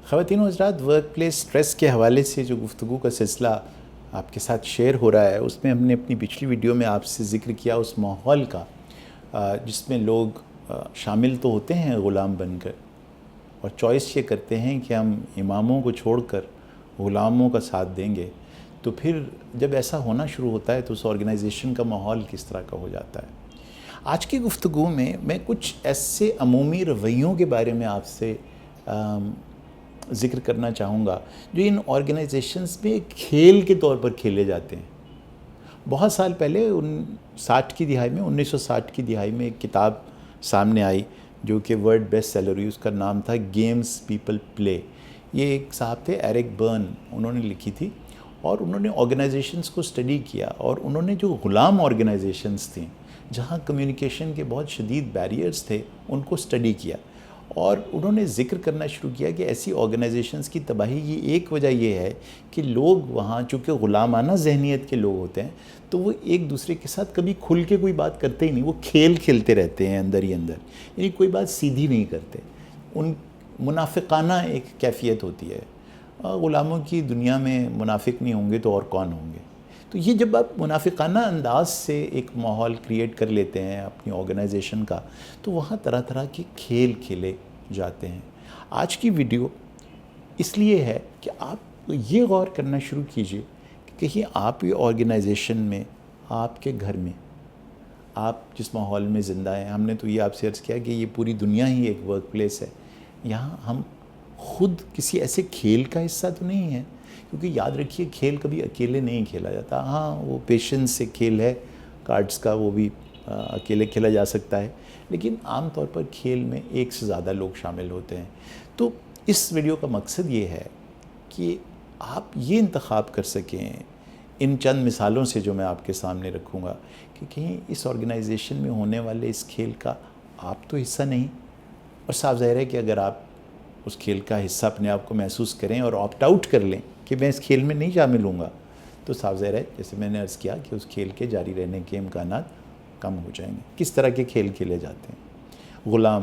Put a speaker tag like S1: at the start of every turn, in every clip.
S1: خواتین و حضرات، ورک پلیس سٹریس کے حوالے سے جو گفتگو کا سلسلہ آپ کے ساتھ شیئر ہو رہا ہے، اس میں ہم نے اپنی پچھلی ویڈیو میں آپ سے ذکر کیا اس ماحول کا جس میں لوگ شامل تو ہوتے ہیں غلام بن کر، اور چوائس یہ کرتے ہیں کہ ہم اماموں کو چھوڑ کر غلاموں کا ساتھ دیں گے. تو پھر جب ایسا ہونا شروع ہوتا ہے تو اس آرگنائزیشن کا ماحول کس طرح کا ہو جاتا ہے. آج کی گفتگو میں کچھ ایسے عمومی رویوں کے بارے میں آپ سے ذکر کرنا چاہوں گا جو ان آرگنائزیشنز میں کھیل کے طور پر کھیلے جاتے ہیں. بہت سال پہلے 1960 کی دہائی میں ایک کتاب سامنے آئی جو کہ ورلڈ بیسٹ سیلر ہوئی. اس کا نام تھا گیمز پیپل پلے. یہ ایک صاحب تھے ایرک برن، انہوں نے لکھی تھی، اور انہوں نے آرگنائزیشنز کو اسٹڈی کیا، اور انہوں نے جو غلام آرگنائزیشنز تھیں جہاں کمیونیکیشن کے بہت شدید بیریئرز تھے ان کو اسٹڈی کیا، اور انہوں نے ذکر کرنا شروع کیا کہ ایسی آرگنائزیشنز کی تباہی کی ایک وجہ یہ ہے کہ لوگ وہاں چونکہ غلامانہ ذہنیت کے لوگ ہوتے ہیں تو وہ ایک دوسرے کے ساتھ کبھی کھل کے کوئی بات کرتے ہی نہیں. وہ کھیل کھیلتے رہتے ہیں اندر ہی اندر، یعنی کوئی بات سیدھی نہیں کرتے. ان منافقانہ ایک کیفیت ہوتی ہے. غلاموں کی دنیا میں منافق نہیں ہوں گے تو اور کون ہوں گے. تو یہ جب آپ منافقانہ انداز سے ایک ماحول کریٹ کر لیتے ہیں اپنی آرگنائزیشن کا، تو وہاں طرح طرح کے کھیل کھیلے جاتے ہیں. آج کی ویڈیو اس لیے ہے کہ آپ یہ غور کرنا شروع کیجئے کہ کہیں آپ یہ آرگنائزیشن میں، آپ کے گھر میں، آپ جس ماحول میں زندہ ہیں، ہم نے تو یہ آپ سے عرض کیا کہ یہ پوری دنیا ہی ایک ورک پلیس ہے، یہاں ہم خود کسی ایسے کھیل کا حصہ تو نہیں ہیں. کیونکہ یاد رکھیے کھیل کبھی اکیلے نہیں کھیلا جاتا. ہاں وہ پیشنس سے کھیل ہے کارڈز کا، وہ بھی اکیلے کھیلا جا سکتا ہے، لیکن عام طور پر کھیل میں ایک سے زیادہ لوگ شامل ہوتے ہیں. تو اس ویڈیو کا مقصد یہ ہے کہ آپ یہ انتخاب کر سکیں ان چند مثالوں سے جو میں آپ کے سامنے رکھوں گا کہ کہیں اس آرگنائزیشن میں ہونے والے اس کھیل کا آپ تو حصہ نہیں، اور صاف ظاہر ہے کہ اگر آپ اس کھیل کا حصہ اپنے آپ کو محسوس کریں اور آپٹ آؤٹ کر لیں کہ میں اس کھیل میں نہیں شامل ہوں گا، تو صاف ظاہر ہے جیسے میں نے عرض کیا کہ اس کھیل کے جاری رہنے کے امکانات کم ہو جائیں گے. کس طرح کے کھیل کھیلے جاتے ہیں غلام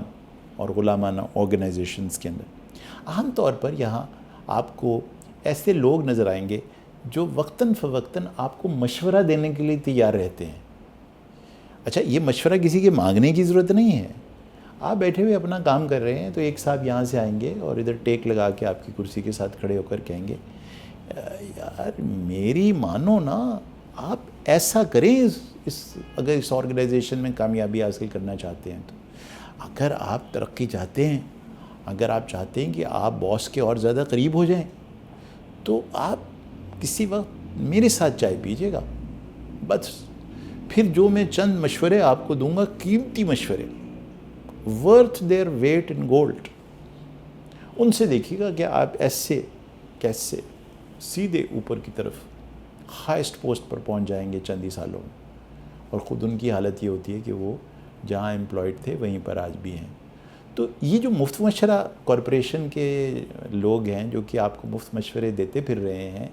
S1: اور غلامانہ آرگنائزیشنز کے اندر؟ عام طور پر یہاں آپ کو ایسے لوگ نظر آئیں گے جو وقتاً فوقتاً آپ کو مشورہ دینے کے لیے تیار رہتے ہیں. اچھا، یہ مشورہ کسی کے مانگنے کی ضرورت نہیں ہے. آپ بیٹھے ہوئے اپنا کام کر رہے ہیں تو ایک صاحب یہاں سے آئیں گے اور ادھر ٹیک لگا کے آپ کی کرسی کے ساتھ کھڑے ہو کر کہیں گے یار میری مانو نا، آپ ایسا کریں اگر اس آرگنائزیشن میں کامیابی حاصل کرنا چاہتے ہیں تو. اگر آپ ترقی چاہتے ہیں، اگر آپ چاہتے ہیں کہ آپ باس کے اور زیادہ قریب ہو جائیں، تو آپ کسی وقت میرے ساتھ چائے پیجیے گا. بس پھر جو میں چند مشورے آپ کو دوں گا، قیمتی مشورے، worth their weight in gold, ان سے دیکھیے گا کہ آپ ایسے کیسے سیدھے اوپر کی طرف ہائیسٹ پوسٹ پر پہنچ جائیں گے چند ہی سالوں میں. اور خود ان کی حالت یہ ہوتی ہے کہ وہ جہاں امپلائڈ تھے وہیں پر آج بھی ہیں. تو یہ جو مفت مشورہ کارپوریشن کے لوگ ہیں جو کہ آپ کو مفت مشورے دیتے پھر رہے ہیں،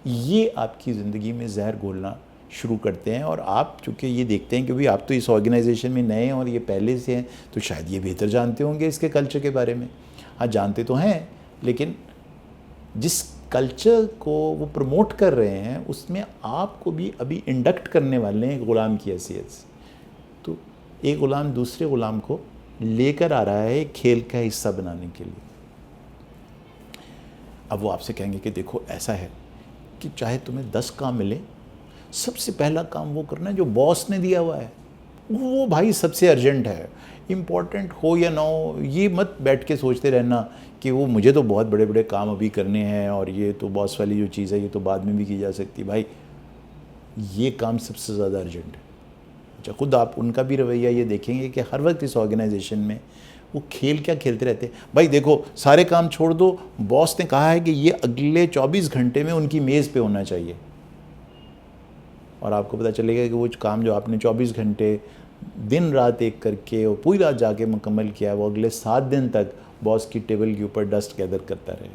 S1: یہ آپ کی زندگی میں زہر گھولنا شروع کرتے ہیں. اور آپ چونکہ یہ دیکھتے ہیں کہ بھئی آپ تو اس آرگنائزیشن میں نئے ہیں اور یہ پہلے سے ہیں، تو شاید یہ بہتر جانتے ہوں گے اس کے کلچر کے بارے میں. ہاں جانتے تو ہیں، لیکن جس کلچر کو وہ پروموٹ کر رہے ہیں اس میں آپ کو بھی ابھی انڈکٹ کرنے والے ہیں ایک غلام کی حیثیت سے. تو ایک غلام دوسرے غلام کو لے کر آ رہا ہے کھیل کا حصہ بنانے کے لیے. اب وہ آپ سے کہیں گے کہ دیکھو ایسا ہے کہ چاہے تمہیں 10 کام ملے، سب سے پہلا کام وہ کرنا ہے جو باس نے دیا ہوا ہے. وہ بھائی سب سے ارجنٹ ہے، امپورٹنٹ ہو یا نہ ہو. یہ مت بیٹھ کے سوچتے رہنا کہ وہ مجھے تو بہت بڑے بڑے کام ابھی کرنے ہیں اور یہ تو باس والی جو چیز ہے یہ تو بعد میں بھی کی جا سکتی. بھائی یہ کام سب سے زیادہ ارجنٹ ہے. اچھا، خود آپ ان کا بھی رویہ یہ دیکھیں گے کہ ہر وقت اس آرگنائزیشن میں وہ کھیل کیا کھیلتے رہتے ہیں. بھائی دیکھو سارے کام چھوڑ دو، باس نے کہا ہے کہ یہ اگلے 24 گھنٹے میں ان کی میز پہ ہونا چاہیے. اور آپ کو پتہ چلے گا کہ وہ کام جو آپ نے 24 گھنٹے دن رات ایک کر کے اور پوری رات جا کے مکمل کیا، وہ اگلے 7 دن تک باس کی ٹیبل کے اوپر ڈسٹ گیدر کرتا رہے.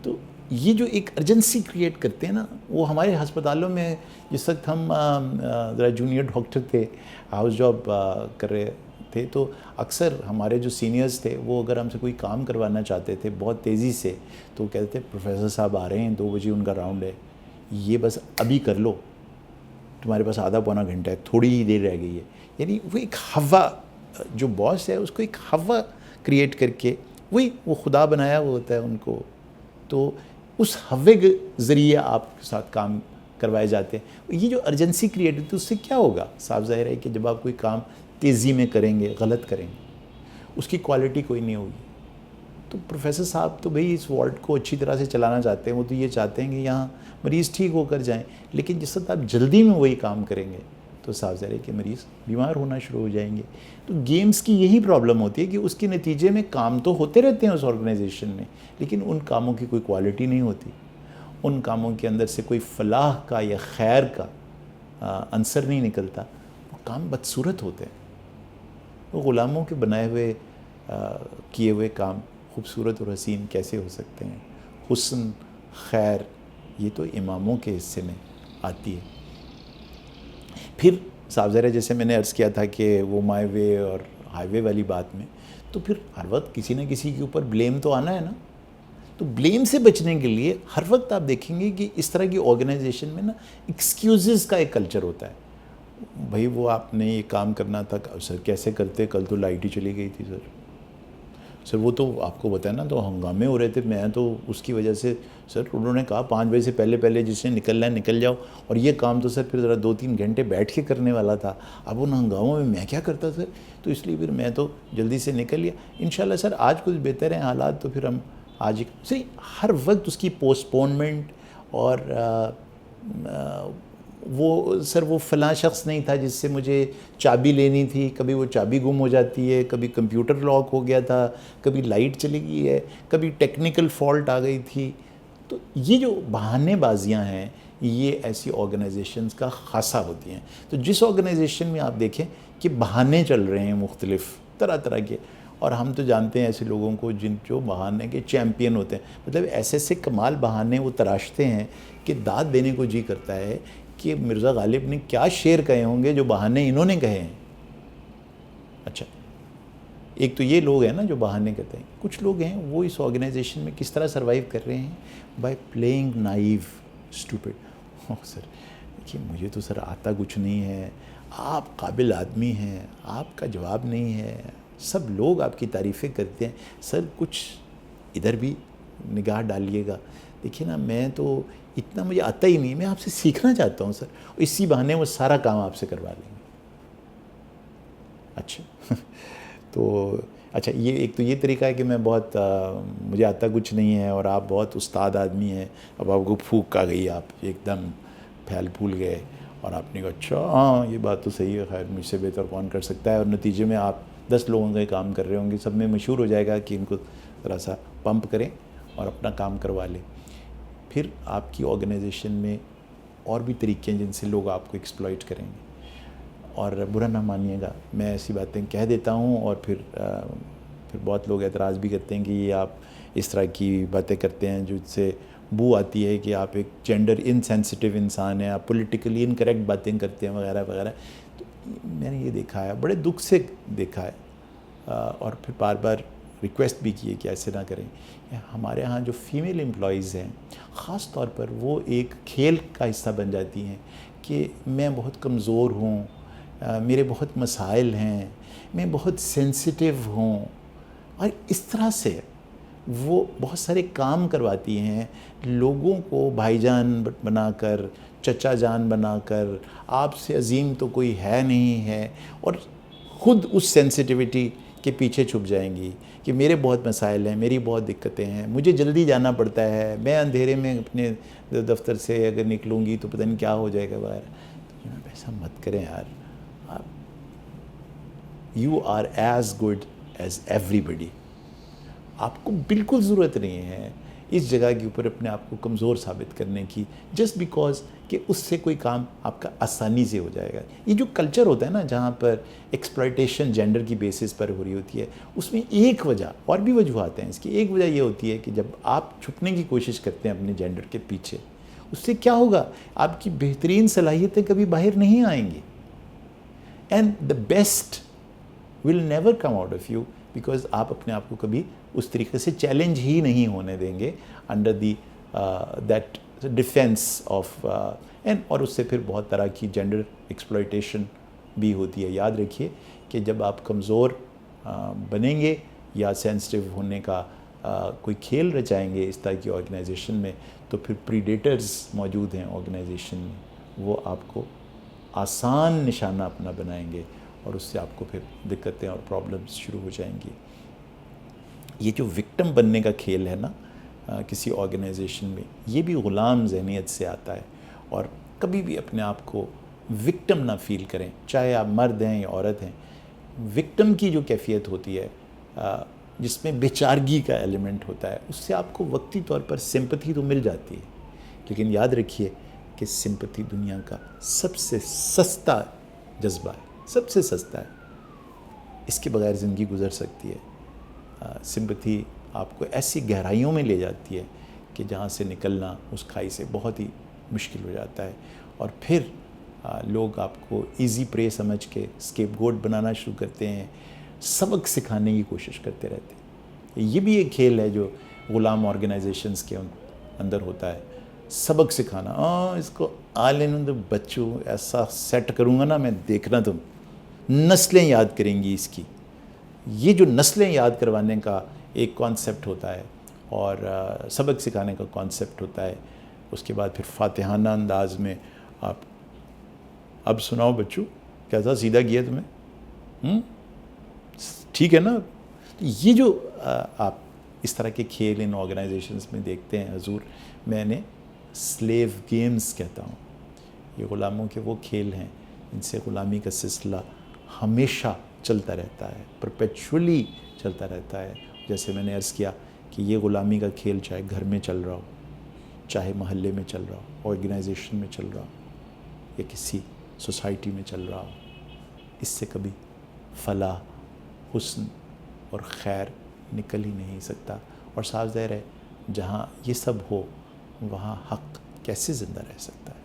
S1: تو یہ جو ایک ارجنسی کریٹ کرتے ہیں نا، وہ ہمارے ہسپتالوں میں جس وقت ہم ذرا جونیئر ڈاکٹر تھے، ہاؤس جاب کر رہے تھے تو اکثر ہمارے جو سینئرز تھے وہ اگر ہم سے کوئی کام کروانا چاہتے تھے بہت تیزی سے تو وہ کہتے تھے پروفیسر صاحب آ رہے ہیں 2 بجے ان کا راؤنڈ ہے، یہ بس ابھی کر لو، تمہارے پاس آدھا پونا گھنٹہ ہے، تھوڑی ہی دیر رہ گئی ہے. یعنی وہ ایک ہوا، جو باس ہے اس کو ایک ہوا کریٹ کر کے وہ خدا بنایا وہ ہوتا ہے ان کو، تو اس ہوے کے ذریعے آپ کے ساتھ کام کروائے جاتے ہیں. یہ جو ارجنسی کریٹ ہوتی ہے اس سے کیا ہوگا؟ صاف ظاہر ہے کہ جب آپ کوئی کام تیزی میں کریں گے، غلط کریں گے، اس کی کوالٹی کوئی نہیں ہوگی. تو پروفیسر صاحب تو بھئی اس وارڈ کو اچھی طرح سے چلانا چاہتے ہیں، وہ تو یہ چاہتے ہیں کہ یہاں مریض ٹھیک ہو کر جائیں، لیکن جس وقت آپ جلدی میں وہی کام کریں گے تو صاف ظاہر ہے کہ مریض بیمار ہونا شروع ہو جائیں گے. تو گیمز کی یہی پرابلم ہوتی ہے کہ اس کے نتیجے میں کام تو ہوتے رہتے ہیں اس آرگنائزیشن میں، لیکن ان کاموں کی کوئی کوالٹی نہیں ہوتی، ان کاموں کے اندر سے کوئی فلاح کا یا خیر کا عنصر نہیں نکلتا، وہ کام بدصورت ہوتے ہیں. وہ غلاموں کے بنائے ہوئے کیے ہوئے کام خوبصورت اور حسین کیسے ہو سکتے ہیں؟ حسن، خیر، یہ تو اماموں کے حصے میں آتی ہے. پھر صاف ظاہر ہے جیسے میں نے عرض کیا تھا کہ وہ مائی وے اور ہائی وے والی بات میں، تو پھر ہر وقت کسی نہ کسی کے اوپر بلیم تو آنا ہے نا. تو بلیم سے بچنے کے لیے ہر وقت آپ دیکھیں گے کہ اس طرح کی آرگنائزیشن میں نا ایکسکیوزز کا ایک کلچر ہوتا ہے. بھائی وہ آپ نے یہ کام کرنا تھا، سر کیسے کرتے، کل تو لائٹ ہی چلی گئی تھی سر وہ تو آپ کو بتایا نا تو ہنگامے ہو رہے تھے، میں تو اس کی وجہ سے سر انہوں نے کہا 5 بجے سے پہلے جس نے نکلنا ہے نکل جاؤ، اور یہ کام تو سر پھر ذرا 2-3 گھنٹے بیٹھ کے کرنے والا تھا، اب ان ہنگاموں میں کیا کرتا سر، تو اس لیے پھر میں تو جلدی سے نکل لیا. انشاءاللہ سر آج کچھ بہتر ہیں حالات تو پھر ہم آج ہی صحیح. ہر وقت اس کی پوسٹپونمنٹ، اور وہ سر وہ فلاں شخص نہیں تھا جس سے مجھے چابی لینی تھی، کبھی وہ چابی گم ہو جاتی ہے، کبھی کمپیوٹر لاک ہو گیا تھا، کبھی لائٹ چلی گئی ہے، کبھی ٹیکنیکل فالٹ آ گئی تھی. تو یہ جو بہانے بازیاں ہیں یہ ایسی آرگنائزیشنز کا خاصہ ہوتی ہیں. تو جس آرگنائزیشن میں آپ دیکھیں کہ بہانے چل رہے ہیں مختلف طرح کے، اور ہم تو جانتے ہیں ایسے لوگوں کو جو بہانے کے چیمپئن ہوتے ہیں، مطلب ایسے کمال بہانے وہ تراشتے ہیں کہ داد دینے کو جی کرتا ہے کہ مرزا غالب نے کیا شعر کہے ہوں گے جو بہانے انہوں نے کہے ہیں. اچھا، ایک تو یہ لوگ ہیں نا جو بہانے کہتے ہیں، کچھ لوگ ہیں وہ اس آرگنائزیشن میں کس طرح سروائیو کر رہے ہیں؟ By playing naive stupid. Sir دیکھیے مجھے تو سر آتا کچھ نہیں ہے، آپ قابل آدمی ہیں، آپ کا جواب نہیں ہے، سب لوگ آپ کی تعریفیں کرتے ہیں، سر کچھ ادھر بھی نگاہ ڈالیے گا. دیکھیے نا میں تو اتنا مجھے آتا ہی نہیں، میں آپ سے سیکھنا چاہتا ہوں سر، اسی بہانے وہ سارا کام آپ سے کروا لیں گے. اچھا تو اچھا یہ ایک تو یہ طریقہ ہے کہ میں بہت مجھے آتا کچھ نہیں ہے اور آپ بہت استاد آدمی ہیں، اب آپ کو پھونک آ گئی، آپ ایک دم پھیل پھول گئے اور آپ نے کہا اچھا ہاں یہ بات تو صحیح ہے، خیر مجھ سے بہتر کون کر سکتا ہے، اور نتیجے میں آپ 10 لوگوں کا کام کر رہے ہوں گے، سب میں مشہور ہو جائے گا کہ ان کو ذرا سا پمپ کریں اور اپنا کام کروا لیں. پھر آپ کی آرگنائزیشن میں اور بھی طریقے ہیں جن سے لوگ آپ کو ایکسپلائٹ کریں گے. اور برا نہ مانیے گا میں ایسی باتیں کہہ دیتا ہوں، اور پھر بہت لوگ اعتراض بھی کرتے ہیں کہ یہ آپ اس طرح کی باتیں کرتے ہیں جو سے بو آتی ہے کہ آپ ایک جینڈر انسینسٹیو انسان ہیں، آپ پولیٹیکلی انکریکٹ باتیں کرتے ہیں وغیرہ وغیرہ. تو میں نے یہ دیکھا ہے، بڑے دکھ سے دیکھا ہے، اور پھر بار بار ریکویسٹ بھی کی ہے کہ ایسے نہ کریں. ہمارے ہاں جو فیمیل امپلائیز ہیں خاص طور پر وہ ایک کھیل کا حصہ بن جاتی ہیں کہ میں بہت کمزور ہوں، میرے بہت مسائل ہیں، میں بہت سینسٹیو ہوں، اور اس طرح سے وہ بہت سارے کام کرواتی ہیں لوگوں کو بھائی جان بنا کر، چچا جان بنا کر، آپ سے عظیم تو کوئی ہے نہیں ہے، اور خود اس سینسٹیوٹی کے پیچھے چھپ جائیں گی کہ میرے بہت مسائل ہیں، میری بہت دقتیں ہیں، مجھے جلدی جانا پڑتا ہے، میں اندھیرے میں اپنے دفتر سے اگر نکلوں گی تو پتہ نہیں کیا ہو جائے گا وغیرہ. تو ایسا مت کریں یار، you are as good as ایوری بڈی. آپ کو بالکل ضرورت نہیں ہے اس جگہ کے اوپر اپنے آپ کو کمزور ثابت کرنے کی، جسٹ بیکاز کہ اس سے کوئی کام آپ کا آسانی سے ہو جائے گا. یہ جو کلچر ہوتا ہے نا جہاں پر ایکسپلائٹیشن جینڈر کی بیسس پر ہو رہی ہوتی ہے، اس میں ایک وجہ، اور بھی وجوہات ہیں اس کی، ایک وجہ یہ ہوتی ہے کہ جب آپ چھپنے کی کوشش کرتے ہیں اپنے جینڈر کے پیچھے، اس سے کیا ہوگا؟ آپ کی بہترین صلاحیتیں کبھی باہر نہیں آئیں گی. And the best will never come out of you, because آپ اپنے آپ کو کبھی اس طریقے سے چیلنج ہی نہیں ہونے دیں گے under the that defence of and. اور اس سے پھر بہت طرح کی جینڈر ایکسپلائٹیشن بھی ہوتی ہے. یاد رکھیے کہ جب آپ کمزور بنیں گے یا سینسٹیو ہونے کا کوئی کھیل رچائیں گے اس طرح کی آرگنائزیشن میں, تو پھر پریڈیٹرز موجود ہیں آرگنائزیشن میں, وہ آپ کو آسان نشانہ اپنا بنائیں گے اور اس سے آپ کو پھر دقتیں اور پرابلمز شروع ہو جائیں گی. یہ جو وکٹم بننے کا کھیل ہے نا کسی آرگنائزیشن میں, یہ بھی غلام ذہنیت سے آتا ہے. اور کبھی بھی اپنے آپ کو وکٹم نہ فیل کریں, چاہے آپ مرد ہیں یا عورت ہیں. وکٹم کی جو کیفیت ہوتی ہے جس میں بیچارگی کا ایلیمنٹ ہوتا ہے, اس سے آپ کو وقتی طور پر سمپتھی تو مل جاتی ہے, لیکن یاد رکھیے کہ سمپتھی دنیا کا سب سے سستا جذبہ ہے, سب سے سستا ہے. اس کے بغیر زندگی گزر سکتی ہے. سمپتھی آپ کو ایسی گہرائیوں میں لے جاتی ہے کہ جہاں سے نکلنا اس کھائی سے بہت ہی مشکل ہو جاتا ہے. اور پھر لوگ آپ کو ایزی پرے سمجھ کے اسکیپ گوٹ بنانا شروع کرتے ہیں, سبق سکھانے کی کوشش کرتے رہتے ہیں. یہ بھی ایک کھیل ہے جو غلام آرگنائزیشنز کے اندر ہوتا ہے, سبق سکھانا. اس کو آلین بچوں ایسا سیٹ کروں گا نا میں, دیکھنا تم نسلیں یاد کریں گی اس کی. یہ جو نسلیں یاد کروانے کا ایک کانسیپٹ ہوتا ہے اور سبق سکھانے کا کانسیپٹ ہوتا ہے. اس کے بعد پھر فاتحانہ انداز میں آپ اب سناؤ بچوں کیسا سیدھا کیا تمہیں, ٹھیک ہے نا. یہ جو آپ اس طرح کے کھیل ان آرگنائزیشنز میں دیکھتے ہیں, حضور میں نے سلیو گیمز کہتا ہوں. یہ غلاموں کے وہ کھیل ہیں ان سے غلامی کا سلسلہ ہمیشہ چلتا رہتا ہے, پرپیچولی چلتا رہتا ہے. جیسے میں نے عرض کیا کہ یہ غلامی کا کھیل چاہے گھر میں چل رہا ہو, چاہے محلے میں چل رہا ہو, آرگنائزیشن میں چل رہا ہو, یا کسی سوسائٹی میں چل رہا ہو, اس سے کبھی فلاح, حسن اور خیر نکل ہی نہیں سکتا. اور صاف ظاہر ہے جہاں یہ سب ہو وہاں حق کیسے زندہ رہ سکتا ہے.